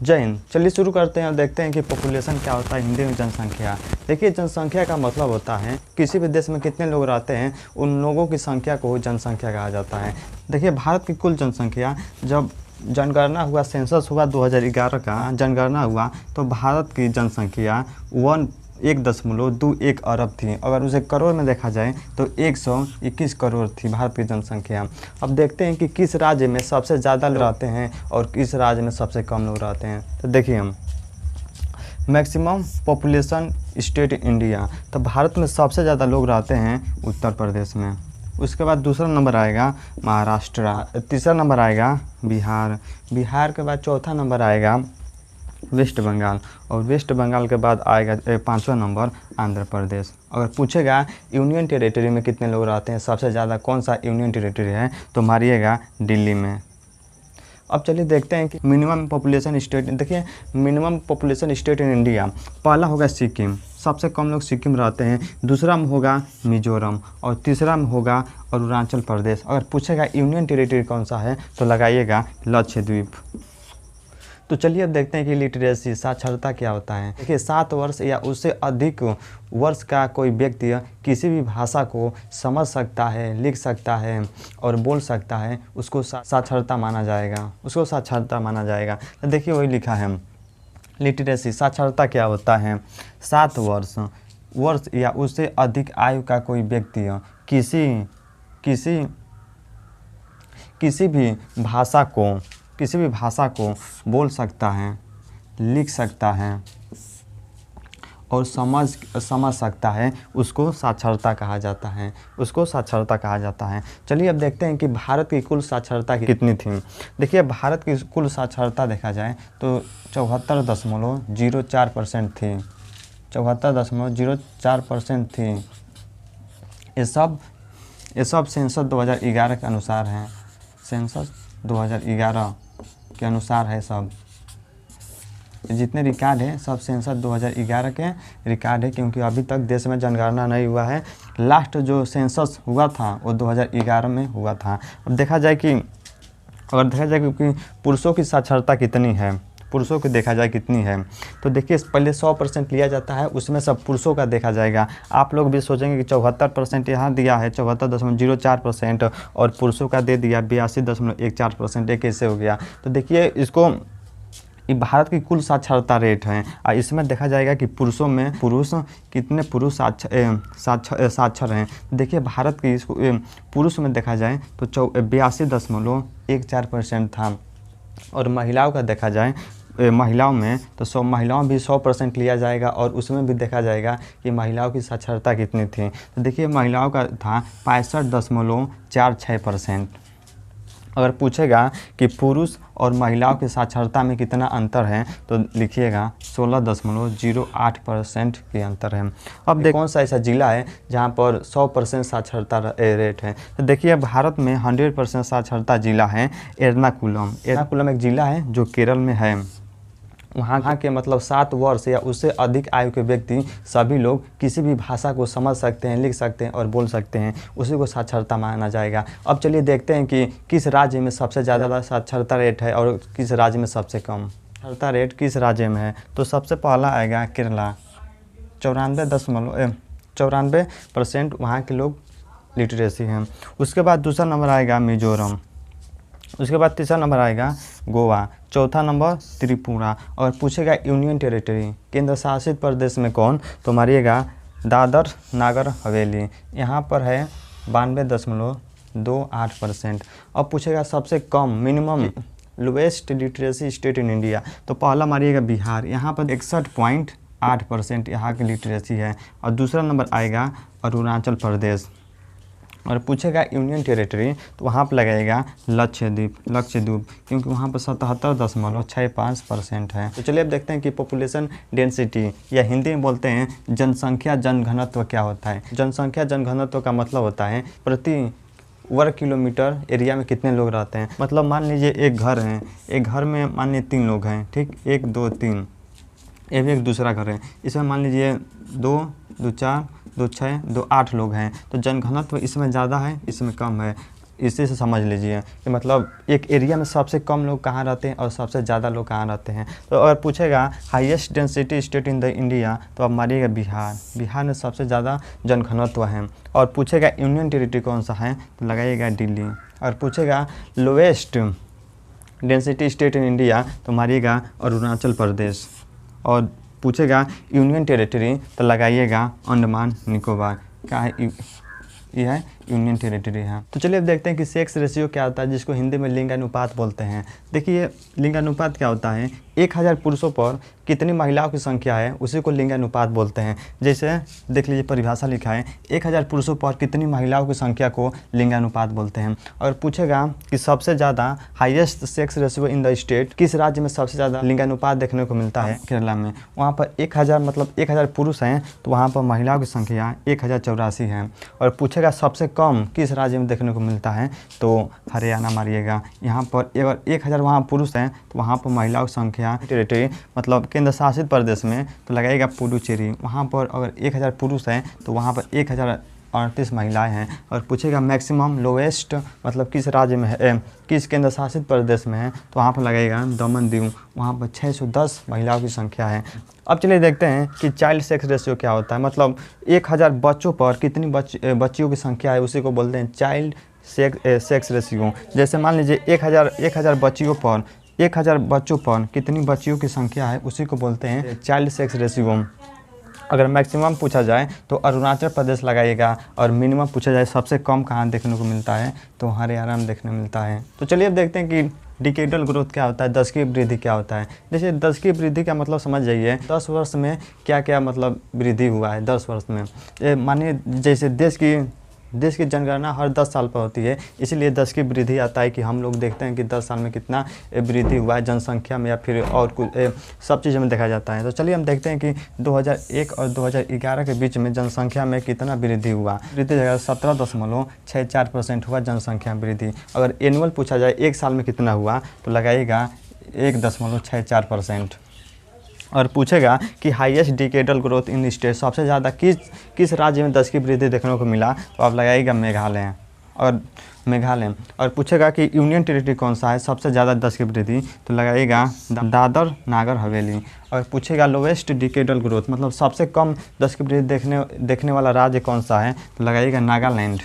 जय हिंद। चलिए शुरू करते हैं और देखते हैं कि पॉपुलेशन क्या होता है हिंदी में। जनसंख्या। देखिए, जनसंख्या का मतलब होता है किसी भी देश में कितने लोग रहते हैं उन लोगों की संख्या को जनसंख्या कहा जाता है। देखिए, भारत की कुल जनसंख्या, जब जनगणना हुआ, सेंसस हुआ 2011 का जनगणना हुआ, तो भारत की जनसंख्या 1.21 अरब थी। अगर उसे करोड़ में देखा जाए तो 121 करोड़ थी भारत की जनसंख्या। अब देखते हैं कि किस राज्य में सबसे ज़्यादा लोग रहते हैं और किस राज्य में सबसे कम लोग रहते हैं। तो देखिए, हम मैक्सिमम पॉपुलेशन स्टेट इंडिया, तो भारत में सबसे ज़्यादा लोग रहते हैं उत्तर प्रदेश में। उसके बाद दूसरा नंबर आएगा महाराष्ट्र, तीसरा नंबर आएगा बिहार, बिहार के बाद चौथा नंबर आएगा वेस्ट बंगाल, और वेस्ट बंगाल के बाद आएगा पाँचवा नंबर आंध्र प्रदेश। अगर पूछेगा यूनियन टेरिटरी में कितने लोग रहते हैं, सबसे ज़्यादा कौन सा यूनियन टेरिटरी है, तो मारिएगा दिल्ली में। अब चलिए देखते हैं कि मिनिमम पॉपुलेशन स्टेट। देखिए, minimum population state in India, पहला होगा सिक्किम, सबसे कम लोग सिक्किम रहते हैं। दूसरा में होगा मिजोरम और तीसरा में होगा अरुणाचल प्रदेश। अगर पूछेगा यूनियन टेरिटरी कौन सा है, तो लगाइएगा लक्षद्वीप। तो चलिए अब देखते हैं कि लिटरेसी, साक्षरता क्या होता है। देखिए, 7 वर्ष या उससे अधिक वर्ष का कोई व्यक्ति किसी भी भाषा को समझ सकता है, लिख सकता है और बोल सकता है, उसको साक्षरता माना जाएगा, उसको साक्षरता माना जाएगा। तो देखिए, वही लिखा है लिटरेसी, साक्षरता क्या होता है। 7 वर्ष या उससे अधिक आयु का कोई व्यक्ति किसी भी भाषा को बोल सकता है, लिख सकता है और समझ सकता है, उसको साक्षरता कहा जाता है, उसको साक्षरता कहा जाता है। चलिए अब देखते हैं कि भारत की कुल साक्षरता कितनी थी। देखिए, भारत की कुल साक्षरता देखा जाए तो 74.04% थी, 74.04% थी। ये सब सेंसस 2011 के अनुसार हैं, सेंसस 2011 के अनुसार है। सब जितने रिकॉर्ड है सब सेंसस 2011 के रिकॉर्ड है, क्योंकि अभी तक देश में जनगणना नहीं हुआ है। लास्ट जो सेंसस हुआ था वो 2011 में हुआ था। अब देखा जाए कि पुरुषों की साक्षरता कितनी है, पुरुषों की देखा जाए कितनी है, तो देखिए पहले 100% लिया जाता है, उसमें सब पुरुषों का देखा जाएगा। आप लोग भी सोचेंगे कि 74% यहाँ दिया है, 74.04%, और पुरुषों का दे दिया 82.14%, ये कैसे हो गया। तो देखिए, इसको ये भारत की कुल साक्षरता रेट है, और इसमें देखा जाएगा कि कितने पुरुष साक्षर हैं। देखिए, भारत की पुरुष में देखा जाए तो 82.14% था, और महिलाओं का देखा जाए महिलाओं में तो महिलाओं भी 100% लिया जाएगा, और उसमें भी देखा जाएगा कि महिलाओं की साक्षरता कितनी थी। तो देखिए, महिलाओं का था 65.46%। अगर पूछेगा कि पुरुष और महिलाओं की साक्षरता में कितना अंतर है, तो लिखिएगा 16.08% के अंतर है। अब देखिए कौन सा ऐसा ज़िला है जहां पर 100% साक्षरता रेट है। तो देखिए, भारत में 100% साक्षरता ज़िला है एर्नाकुलम। एर्नाकुलम एक ज़िला है जो केरल में है। वहाँ के मतलब 7 वर्ष या उससे अधिक आयु के व्यक्ति सभी लोग किसी भी भाषा को समझ सकते हैं, लिख सकते हैं और बोल सकते हैं, उसी को साक्षरता माना जाएगा। अब चलिए देखते हैं कि किस राज्य में सबसे ज़्यादा साक्षरता रेट है और किस राज्य में सबसे कम साक्षरता रेट किस राज्य में है। तो सबसे पहला आएगा केरला, 94% वहाँ के लोग लिटरेसी हैं। उसके बाद दूसरा नंबर आएगा मिजोरम, उसके बाद तीसरा नंबर आएगा गोवा, चौथा नंबर त्रिपुरा। और पूछेगा यूनियन टेरिटरी, केंद्र शासित प्रदेश में कौन, तो मारिएगा दादर नागर हवेली, यहाँ पर है 92.28%। अब पूछेगा सबसे कम minimum lowest literacy state in India, तो पहला मारिएगा बिहार, यहाँ पर 61.8% यहाँ की लिटरेसी है। और दूसरा नंबर आएगा अरुणाचल प्रदेश। और पूछेगा यूनियन टेरिटरी, तो वहाँ पर लगाएगा लक्षद्वीप, क्योंकि वहाँ पर 77.65% है। तो चलिए अब देखते हैं कि पॉपुलेशन डेंसिटी, या हिंदी में बोलते हैं जनसंख्या जनघनत्व, क्या होता है। जनसंख्या जनघनत्व का मतलब होता है प्रति वर्ग किलोमीटर एरिया में कितने लोग रहते हैं। मतलब मान लीजिए एक घर है, एक घर में मान लीजिए 3 लोग हैं, ठीक, 1 2 3, ये भी एक दूसरा घर है, इसमें मान लीजिए 2 2 4 2 6 2 8 लोग हैं। तो जनघनत्व इसमें ज़्यादा है, इसमें कम है। इसी से समझ लीजिए कि मतलब एक एरिया में सबसे कम लोग कहाँ रहते हैं और सबसे ज़्यादा लोग कहाँ रहते हैं। तो अगर पूछेगा highest density state in the India, तो आप मारिएगा बिहार। बिहार में सबसे ज़्यादा जनघनत्व है। और पूछेगा यूनियन टेरिटरी कौन सा है, तो लगाइएगा दिल्ली। और पूछेगा lowest density state in India, तो मारिएगा अरुणाचल प्रदेश। और पूछेगा यूनियन टेरिटरी, तो लगाइएगा अंडमान निकोबार। क्या है, ये है यूनियन टेरिटरी है। तो चलिए अब देखते हैं कि सेक्स रेशियो क्या होता है, जिसको हिंदी में लिंगानुपात बोलते हैं। देखिए लिंगानुपात क्या होता है, 1000 पुरुषों पर कितनी महिलाओं की संख्या है उसी को लिंगानुपात बोलते हैं। जैसे देख लीजिए परिभाषा लिखा है, 1000 पुरुषों पर कितनी महिलाओं की संख्या को लिंगानुपात बोलते हैं। और पूछेगा कि सबसे ज़्यादा highest sex ratio in the state, किस राज्य में सबसे ज़्यादा लिंगानुपात देखने को मिलता है। केरला में, वहाँ पर 1000 मतलब 1000 पुरुष हैं तो वहाँ पर महिलाओं की संख्या 1084 है। और पूछेगा सबसे कम किस राज्य में देखने को मिलता है, तो हरियाणा मारिएगा। यहाँ पर अगर 1000 वहाँ पुरुष हैं तो वहाँ पर महिलाओं की संख्या टेरिटरी मतलब केंद्र शासित प्रदेश में, तो लगाइएगा पुडुचेरी। वहाँ पर अगर 1000 पुरुष हैं तो वहाँ पर 1038 महिलाएं हैं। और पूछेगा मैक्सिमम लोएस्ट मतलब किस राज्य में है, किस केंद्र शासित प्रदेश में है, तो वहाँ पर लगेगा दमन दीव। वहाँ पर 610 महिलाओं की संख्या है। अब चलिए देखते हैं कि चाइल्ड सेक्स रेशियो क्या होता है, मतलब 1000 बच्चों पर कितनी बच्चियों की संख्या है उसी को बोलते हैं चाइल्ड सेक्स रेशियो। जैसे मान लीजिए 1000 बच्चियों पर 1000 बच्चों पर कितनी बच्चियों की संख्या है उसी को बोलते हैं चाइल्ड सेक्स रेशियो। अगर मैक्सिमम पूछा जाए तो अरुणाचल प्रदेश लगाइएगा, और मिनिमम पूछा जाए सबसे कम कहाँ देखने को मिलता है, तो हरियाणा में देखने मिलता है। तो चलिए अब देखते हैं कि डिकेडल ग्रोथ क्या होता है, दशकीय वृद्धि क्या होता है। जैसे दशकीय वृद्धि का मतलब समझ जाइए 10 वर्ष में क्या क्या मतलब वृद्धि हुआ है 10 वर्ष में। मानिए जैसे देश की जनगणना हर 10 साल पर होती है, इसीलिए 10 की वृद्धि आता है कि हम लोग देखते हैं कि 10 साल में कितना वृद्धि हुआ है जनसंख्या में या फिर और कुछ सब चीज़ों में देखा जाता है। तो चलिए हम देखते हैं कि 2001 और 2011 के बीच में जनसंख्या में कितना वृद्धि हुआ। वृद्धि 17.64% हुआ जनसंख्या वृद्धि। अगर एनुअल पूछा जाए एक साल में कितना हुआ, तो लगाइएगा 1.64%। और पूछेगा कि highest decadal growth in state, सबसे ज़्यादा किस राज्य में 10 की वृद्धि देखने को मिला, तो आप लगाइएगा मेघालय। और पूछेगा कि यूनियन टेरिटरी कौन सा है सबसे ज़्यादा 10 की वृद्धि, तो लगाइएगा दादर नागर हवेली। और पूछेगा लोवेस्ट डिकेडल ग्रोथ मतलब सबसे कम 10 की वृद्धि देखने वाला राज्य कौन सा है, तो लगाइएगा नागालैंड।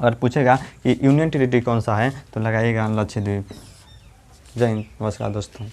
और पूछेगा कि यूनियन टेरिटरी कौन सा है, तो लगाइएगा लक्षद्वीप। जय हिंद, नमस्कार दोस्तों।